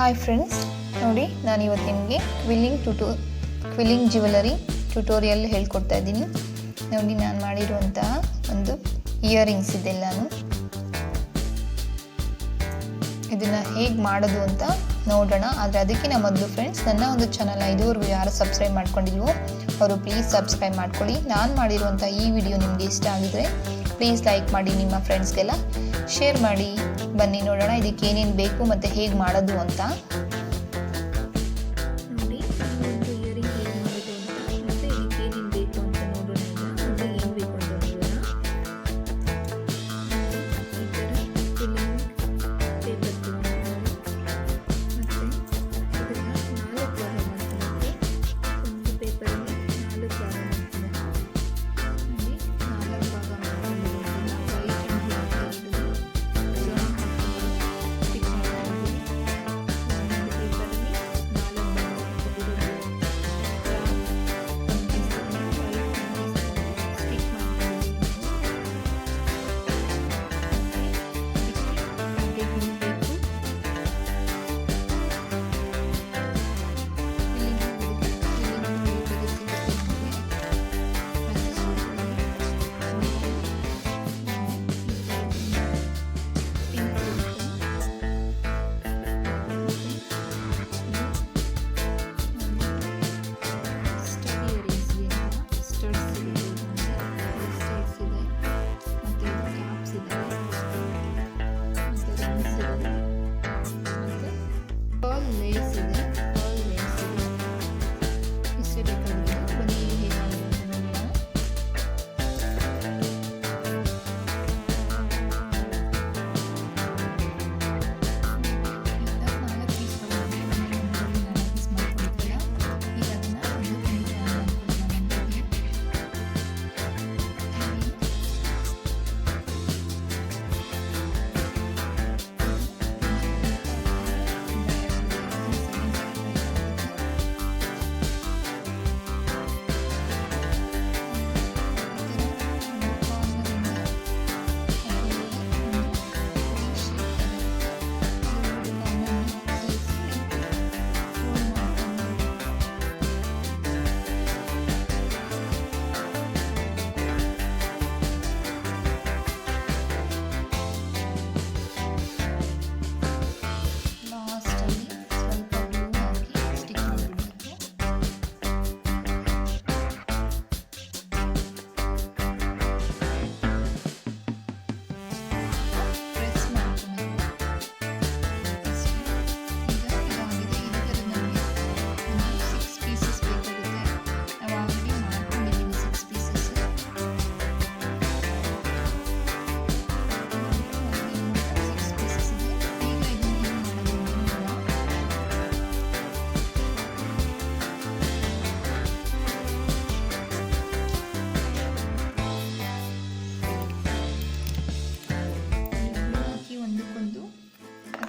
Hi friends, ನೋಡಿ ನಾನು ಇವತ್ತು ನಿಮಗೆ ಕ್ವಿಲ್ಲಿಂಗ್ ಜ್ಯುವೆಲರಿ ಟ್ಯುಟೋರಿಯಲ್ ಹೇಳ್ಕೊಡ್ತಾ ಇದ್ದೀನಿ. ನೋಡಿ ನಾನು ಮಾಡಿರುವಂತಹ ಒಂದು ಇಯರಿಂಗ್ಸ್ ಇದೆಲ್ಲಾನು. ಇದನ್ನು ಹೇಗೆ ಮಾಡೋದು ಅಂತ ನೋಡೋಣ. ಆದರೆ ಅದಕ್ಕಿಂತ ಮೊದಲು ಫ್ರೆಂಡ್ಸ್, ನನ್ನ ಒಂದು ಚಾನಲ್ ಇದುವರೆಗೂ ಯಾರು ಸಬ್ಸ್ಕ್ರೈಬ್ ಮಾಡ್ಕೊಂಡಿಲ್ವೋ ಅವರು ಪ್ಲೀಸ್ ಸಬ್ಸ್ಕ್ರೈಬ್ ಮಾಡ್ಕೊಳ್ಳಿ. ನಾನು ಮಾಡಿರುವಂಥ ಈ ವಿಡಿಯೋ ನಿಮಗೆ ಇಷ್ಟ ಆಗಿದರೆ ಪ್ಲೀಸ್ ಲೈಕ್ ಮಾಡಿ, ನಿಮ್ಮ ಫ್ರೆಂಡ್ಸ್ಗೆಲ್ಲ ಶೇರ್ ಮಾಡಿ. ಬನ್ನಿ ನೋಡೋಣ ಇದಕ್ಕೆ ಏನೇನು ಬೇಕು ಮತ್ತು ಹೇಗೆ ಮಾಡೋದು ಅಂತ. ನೋಡಿ ಒಂದು ಇಯರಿಂಗ್ ಹೇಗೆ ಮಾಡೋದು ಅಂತ ಮತ್ತು ಇದಕ್ಕೆ ಏನೇನು ಬೇಕು ಅಂತ ನೋಡೋಣ. ಈಗ ಏನು ಬೇಕು ಅಂತ ನೋಡೋಣ. ಈ ಥರ ಫಿಲ್ಲಿಂಗ್ ಪೇಪರ್ ತೊಗೊಂಡು ಮತ್ತು ಇದನ್ನು 4 ಭಾಗ ಮಾಡ್ತೀನಿ. ಒಂದು ಪೇಪರಲ್ಲಿ 4 ಭಾಗ ಮಾಡ್ತೀನಿ. ನೋಡಿ 4 ಭಾಗ ಮಾಡ್ಕೊಂಡು ವೈಟ್ ಆ್ಯಂಡ್ ಬ್ಲ್ಯಾಕ್ ಹಿಡಿದು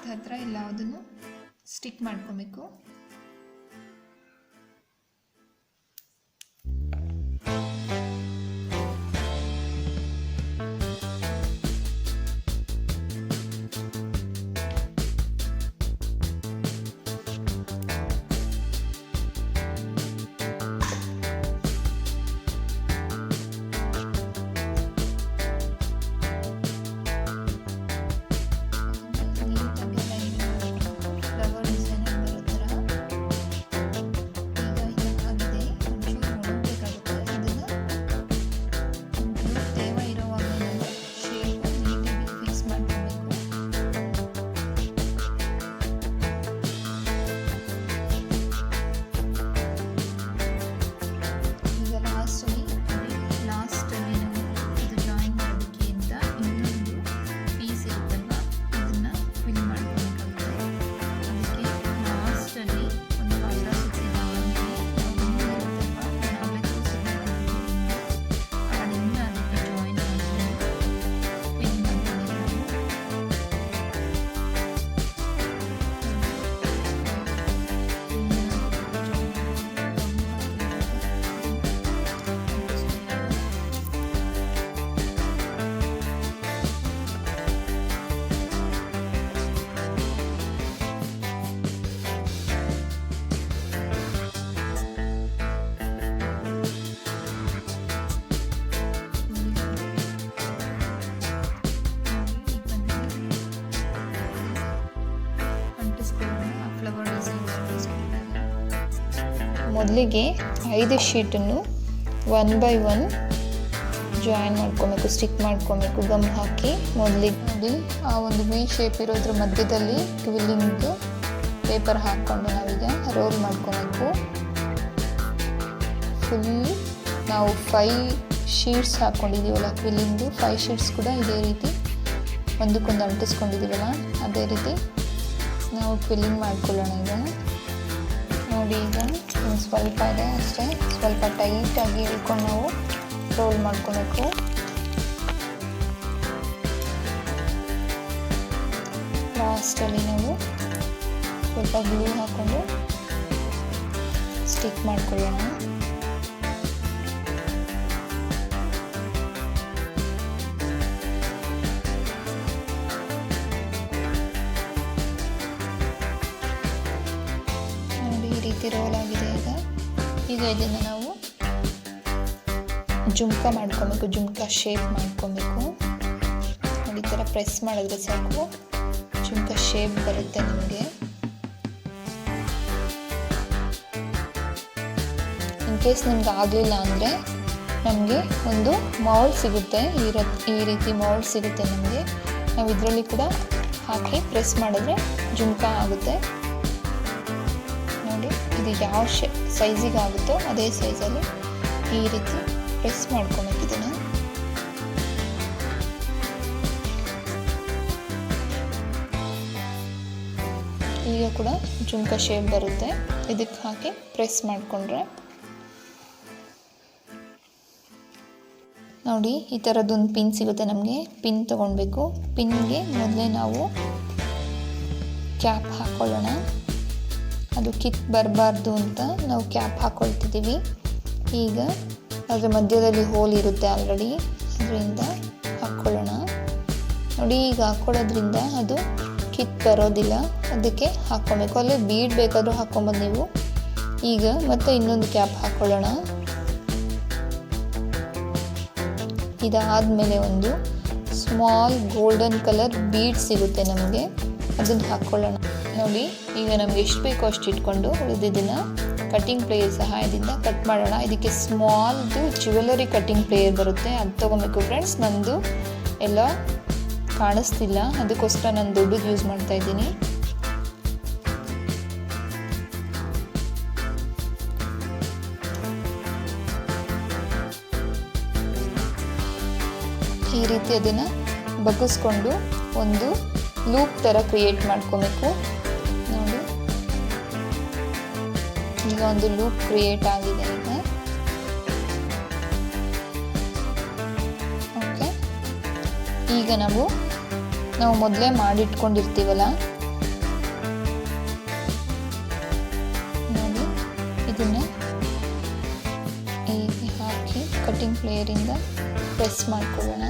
ಹತ್ರ ಎಲ್ಲ ಅದನ್ನು ಸ್ಟಿಕ್ ಮಾಡ್ಕೊಬೇಕು. ಮೊದಲಿಗೆ 5 ಶೀಟನ್ನು 1 by 1 ಜಾಯಿನ್ ಮಾಡ್ಕೊಬೇಕು, ಸ್ಟಿಕ್ ಮಾಡ್ಕೊಬೇಕು ಗಮ್ ಹಾಕಿ. ಮೊದಲಿಗೆ ನೋಡಿ ಆ ಒಂದು ವಿ ಶೇಪ್ ಇರೋದ್ರ ಮಧ್ಯದಲ್ಲಿ ಕ್ವಿಲ್ಲಿಂಗ್ ಪೇಪರ್ ಹಾಕ್ಕೊಂಡು ನಾವೀಗ ರೋಲ್ ಮಾಡ್ಕೊಬೇಕು. ಫುಲ್ ನಾವು 5 ಶೀಟ್ಸ್ ಹಾಕ್ಕೊಂಡಿದ್ದೀವಲ್ಲ ಕ್ವಿಲ್ಲಿಂಗು, 5 ಶೀಟ್ಸ್ ಕೂಡ ಇದೇ ರೀತಿ ಒಂದಕ್ಕೊಂದು ಅಂಟಿಸ್ಕೊಂಡಿದ್ದೀವಲ್ಲ ಅದೇ ರೀತಿ ನಾವು ಕ್ವಿಲ್ಲಿಂಗ್ ಮಾಡ್ಕೊಳ್ಳೋಣ. ಈಗ ನೋಡಿ, ಈಗ ಸ್ವಲ್ಪ ಇದೆ ಅಷ್ಟೇ, ಸ್ವಲ್ಪ ಟೈಟಾಗಿ ಇಳ್ಕೊಂಡು ನಾವು ರೋಲ್ ಮಾಡ್ಕೊಬೇಕು. ಲಾಸ್ಟಲ್ಲಿ ನಾವು ಸ್ವಲ್ಪ ಗ್ಲೂ ಹಾಕ್ಕೊಂಡು ಸ್ಟಿಕ್ ಮಾಡ್ಕೊಳ್ಳೋಣ. ನೋಡಿ ಈ ರೀತಿ ರೋಲ್ ಆಗಿದೆ. ಈಗ ಇದನ್ನು ನಾವು ಜುಮ್ಕ ಮಾಡ್ಕೊಬೇಕು, ಜುಮ್ಕ ಶೇಪ್ ಮಾಡ್ಕೊಬೇಕು. ನೋಡಿ ಈ ಥರ ಪ್ರೆಸ್ ಮಾಡಿದ್ರೆ ಸಾಕು ಜುಮ್ಕ ಶೇಪ್ ಬರುತ್ತೆ ನಿಮಗೆ. ಇನ್ ಕೇಸ್ ನಿಮ್ಗೆ ಆಗಲಿಲ್ಲ ಅಂದರೆ ನಮಗೆ ಒಂದು ಮೌಲ್ಡ್ ಸಿಗುತ್ತೆ, ಈ ರೀತಿ ಮೌಲ್ಡ್ ಸಿಗುತ್ತೆ ನಮಗೆ. ನಾವು ಇದರಲ್ಲಿ ಕೂಡ ಹಾಕಿ ಪ್ರೆಸ್ ಮಾಡಿದ್ರೆ ಜುಮ್ಕ ಆಗುತ್ತೆ. ನೋಡಿ ಇದು ಯಾವ ಸೈಜಿಗೆ ಆಗುತ್ತೋ ಅದೇ ಸೈಜಲ್ಲಿ ಈ ರೀತಿ ಪ್ರೆಸ್ ಮಾಡ್ಕೊಬೇಕು ಇದನ್ನು. ಈಗ ಕೂಡ ಜುಮ್ಕ ಶೇಪ್ ಬರುತ್ತೆ. ಇದಕ್ಕೆ ಹಾಕಿ ಪ್ರೆಸ್ ಮಾಡಿಕೊಂಡ್ರೆ ನೋಡಿ ಈ ಥರದ್ದೊಂದು ಪಿನ್ ಸಿಗುತ್ತೆ ನಮಗೆ. ಪಿನ್ ತೊಗೊಳ್ಬೇಕು. ಪಿನ್ಗೆ ಮೊದಲೇ ನಾವು ಕ್ಯಾಪ್ ಹಾಕ್ಕೊಳ್ಳೋಣ. ಅದು ಕಿತ್ ಬರಬಾರ್ದು ಅಂತ ನಾವು ಕ್ಯಾಪ್ ಹಾಕ್ಕೊಳ್ತಿದ್ದೀವಿ. ಈಗ ಅದರ ಮಧ್ಯದಲ್ಲಿ ಹೋಲ್ ಇರುತ್ತೆ ಆಲ್ರೆಡಿ, ಅದರಿಂದ ಹಾಕ್ಕೊಳ್ಳೋಣ. ನೋಡಿ ಈಗ ಹಾಕ್ಕೊಳ್ಳೋದ್ರಿಂದ ಅದು ಕಿತ್ ಬರೋದಿಲ್ಲ, ಅದಕ್ಕೆ ಹಾಕ್ಕೊಬೇಕು. ಅಲ್ಲೇ ಬೀಡ್ ಬೇಕಾದರೂ ಹಾಕ್ಕೊಬೋದು ನೀವು. ಈಗ ಮತ್ತೆ ಇನ್ನೊಂದು ಕ್ಯಾಪ್ ಹಾಕ್ಕೊಳ್ಳೋಣ. ಇದಾದಮೇಲೆ ಒಂದು ಸ್ಮಾಲ್ ಗೋಲ್ಡನ್ ಕಲರ್ ಬೀಡ್ ಸಿಗುತ್ತೆ ನಮಗೆ, ಅದನ್ನು ಹಾಕ್ಕೊಳ್ಳೋಣ. ನೋಡಿ ಈಗ ನಮ್ಗೆ ಎಷ್ಟು ಬೇಕೋ ಅಷ್ಟು ಇಟ್ಕೊಂಡು ಉಳಿದಿದ್ದನ್ನು ಕಟ್ಟಿಂಗ್ ಪ್ಲೇಯರ್ ಸಹಾಯದಿಂದ ಕಟ್ ಮಾಡೋಣ. ಇದಕ್ಕೆ ಸ್ಮಾಲ್ದು ಜ್ಯುವೆಲ್ಲರಿ ಕಟ್ಟಿಂಗ್ ಪ್ಲೇಯರ್ ಬರುತ್ತೆ, ಅದು ತೊಗೊಬೇಕು ಫ್ರೆಂಡ್ಸ್. ನಂದು ಎಲ್ಲ ಕಾಣಿಸ್ತಿಲ್ಲ, ಅದಕ್ಕೋಸ್ಕರ ನಾನು ದೊಡ್ಡದು ಯೂಸ್ ಮಾಡ್ತಾ ಇದ್ದೀನಿ. ಈ ರೀತಿ ಅದನ್ನು ಬಗ್ಗಿಸ್ಕೊಂಡು ಒಂದು ಲೂಪ್ ಥರ ಕ್ರಿಯೇಟ್ ಮಾಡ್ಕೊಬೇಕು. ನೋಡಿ ಈಗ ಒಂದು ಲೂಪ್ ಕ್ರಿಯೇಟ್ ಆಗಿದೆ. ಓಕೆ, ಈಗ ನಾವು ಮೊದಲೇ ಮಾಡಿಟ್ಕೊಂಡಿರ್ತೀವಲ್ಲ, ನೋಡಿ ಇದನ್ನು ಹೀಗೆ ಹಾಕಿ ಕಟ್ಟಿಂಗ್ ಪ್ಲೇಯರಿಂದ ಪ್ರೆಸ್ ಮಾಡ್ಕೊಳ್ಳೋಣ.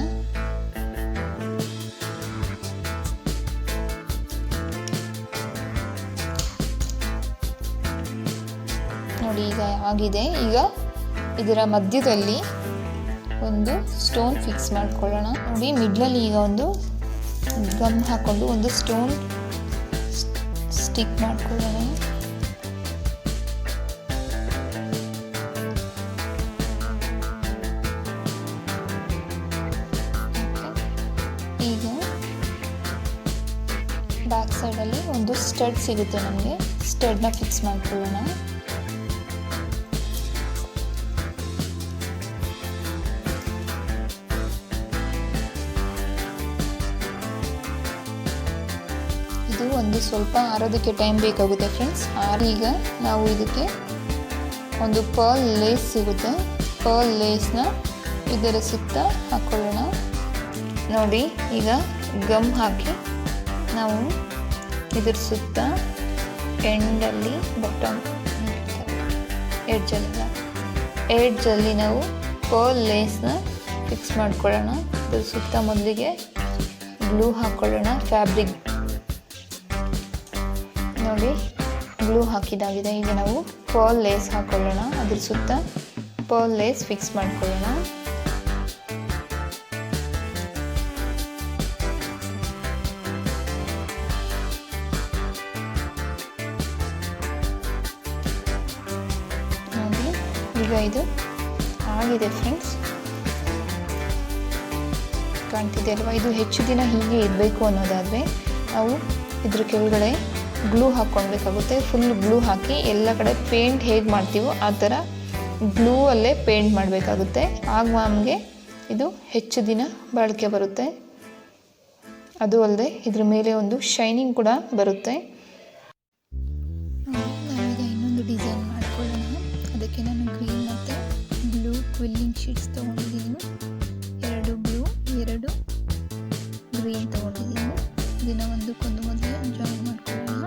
ನೋಡಿ ಈಗ ಆಗಿದೆ. ಈಗ ಇದರ ಮಧ್ಯದಲ್ಲಿ ಒಂದು ಸ್ಟೋನ್ ಫಿಕ್ಸ್ ಮಾಡ್ಕೊಳ್ಳೋಣ. ನೋಡಿ ಮಿಡ್ಲಲ್ಲಿ ಈಗ ಒಂದು ಗಮ್ ಹಾಕ್ಕೊಂಡು ಒಂದು ಸ್ಟೋನ್ ಸ್ಟಿಕ್ ಮಾಡ್ಕೊಳ್ಳೋಣ. ಈಗ ಬ್ಯಾಕ್ ಸೈಡಲ್ಲಿ ಒಂದು ಸ್ಟಡ್ ಸಿಗುತ್ತೆ ನಮಗೆ, ಸ್ಟಡ್ನ ಫಿಕ್ಸ್ ಮಾಡ್ಕೊಳ್ಳೋಣ. ಇದು ಒಂದು ಸ್ವಲ್ಪ ಆರೋದಕ್ಕೆ ಟೈಮ್ ಬೇಕಾಗುತ್ತೆ ಫ್ರೆಂಡ್ಸ್. ಈಗ ನಾವು ಇದಕ್ಕೆ ಒಂದು ಪರ್ಲ್ ಲೇಸ್ ಸಿಗುತ್ತೆ, ಪರ್ಲ್ ಲೇಸ್ನ ಇದರ ಸುತ್ತ ಹಾಕ್ಕೊಳ್ಳೋಣ. ನೋಡಿ ಈಗ ಗಮ್ ಹಾಕಿ ನಾವು ಇದರ ಸುತ್ತ ಎಂಡಲ್ಲಿ ಬಾಟಮ್ ಎಡ್ಜಲ್ಲಿ ನಾವು ಪರ್ಲ್ ಲೇಸ್ನ ಫಿಕ್ಸ್ ಮಾಡ್ಕೊಳ್ಳೋಣ. ಇದರ ಸುತ್ತ ಮೊದಲಿಗೆ ಗ್ಲೂ ಹಾಕ್ಕೊಳ್ಳೋಣ, ಫ್ಯಾಬ್ರಿಕ್. ನೋಡಿ ಗ್ಲೂ ಹಾಕಿದಾಗಿದೆ. ಈಗ ನಾವು ಪರ್ಲ್ ಲೇಸ್ ಹಾಕ್ಕೊಳ್ಳೋಣ, ಅದ್ರ ಸುತ್ತ ಪರ್ಲ್ ಲೇಸ್ ಫಿಕ್ಸ್ ಮಾಡ್ಕೊಳ್ಳೋಣ. ಈಗ ಇದು ಆಗಿದೆ ಫ್ರೆಂಡ್ಸ್, ಕಾಣ್ತಿದೆ ಅಲ್ವಾ. ಇದು ಹೆಚ್ಚು ದಿನ ಹೀಗೆ ಇರಬೇಕು ಅನ್ನೋದಾದರೆ ನಾವು ಇದ್ರ ಕೆಳಗಡೆ ಗ್ಲೂ ಹಾಕ್ಕೊಳ್ಬೇಕಾಗುತ್ತೆ. ಫುಲ್ ಗ್ಲೂ ಹಾಕಿ ಎಲ್ಲ ಕಡೆ ಪೇಂಟ್ ಹೇಗೆ ಮಾಡ್ತೀವೋ ಆ ಥರ ಗ್ಲೂ ಅಲ್ಲೇ ಪೇಂಟ್ ಮಾಡಬೇಕಾಗುತ್ತೆ. ಆಗ ನಮಗೆ ಇದು ಹೆಚ್ಚು ದಿನ ಬಾಳಿಕೆ ಬರುತ್ತೆ. ಅದು ಅಲ್ಲದೆ ಇದ್ರ ಮೇಲೆ ಒಂದು ಶೈನಿಂಗ್ ಕೂಡ ಬರುತ್ತೆ. ನಾವೀಗ ಇನ್ನೊಂದು ಡಿಸೈನ್ ಮಾಡ್ಕೊಳ್ಳೋಣ. ಅದಕ್ಕೆ ನಾನು ಗ್ರೀನ್ ಮತ್ತು ಬ್ಲೂ ಕ್ವಿಲ್ಲಿಂಗ್ ಶೀಟ್ಸ್ ತೊಗೊಂಡಿದ್ದೀನಿ. 2 ಬ್ಲೂ 2 ಗ್ರೀನ್ ತೊಗೊಂಡಿದ್ದೀನಿ. ಇದನ್ನು ಒಂದಕ್ಕೊಂದು ಮೊದಲೇ ಜಾಯಿನ್ ಮಾಡ್ಕೊಳ್ಳೋಣ.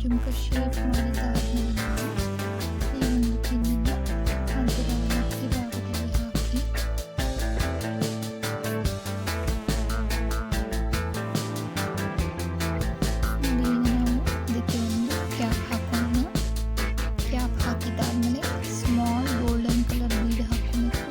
ಜುಮ್ಕ ಶೇಪ್ ಮಾಡಿದ್ದಾದ್ಮೇಲೆ ಈ ಒಂದು ಪಿನ್ನನ್ನು ಅದರ ಮಧ್ಯಭಾಗದಲ್ಲಿ ಹಾಕಿ ನಾವು ಅದಕ್ಕೆ ಒಂದು ಕ್ಯಾಪ್ ಹಾಕೋಣ. ಕ್ಯಾಪ್ ಹಾಕಿದ್ದಾದ್ಮೇಲೆ ಸ್ಮಾಲ್ ಗೋಲ್ಡನ್ ಕಲರ್ ಬೀಡ್ ಹಾಕೋಬೇಕು.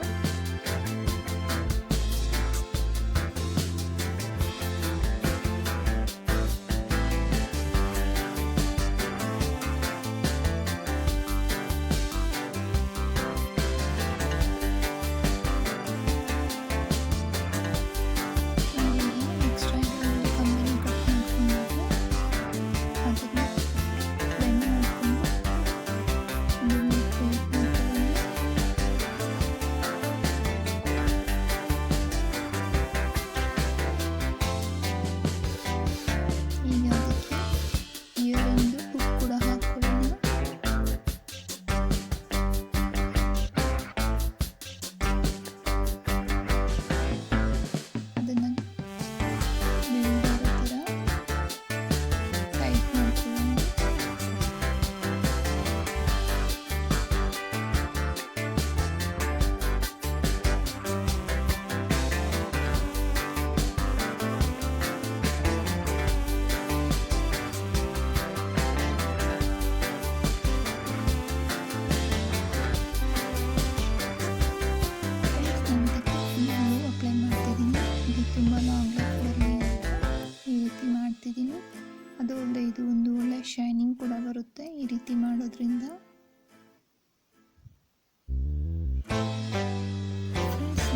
ಅದು ಅಲ್ಲದೆ ಇದು ಒಂದು ಒಳ್ಳೆ ಶೈನಿಂಗ್ ಕೂಡ ಬರುತ್ತೆ ಈ ರೀತಿ ಮಾಡೋದ್ರಿಂದ.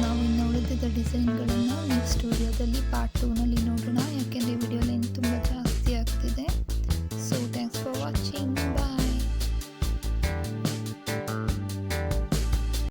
ನಾವು ಇನ್ನು ಉಳಿದಿದ್ದ ಡಿಸೈನ್ಗಳನ್ನು ನೆಕ್ಸ್ಟ್ ವಿಡಿಯೋದಲ್ಲಿ ಪಾರ್ಟ್ 2ನಲ್ಲಿ ನೋಡೋಣ. ಯಾಕೆಂದರೆ ವಿಡಿಯೋ ಲೆಂತ್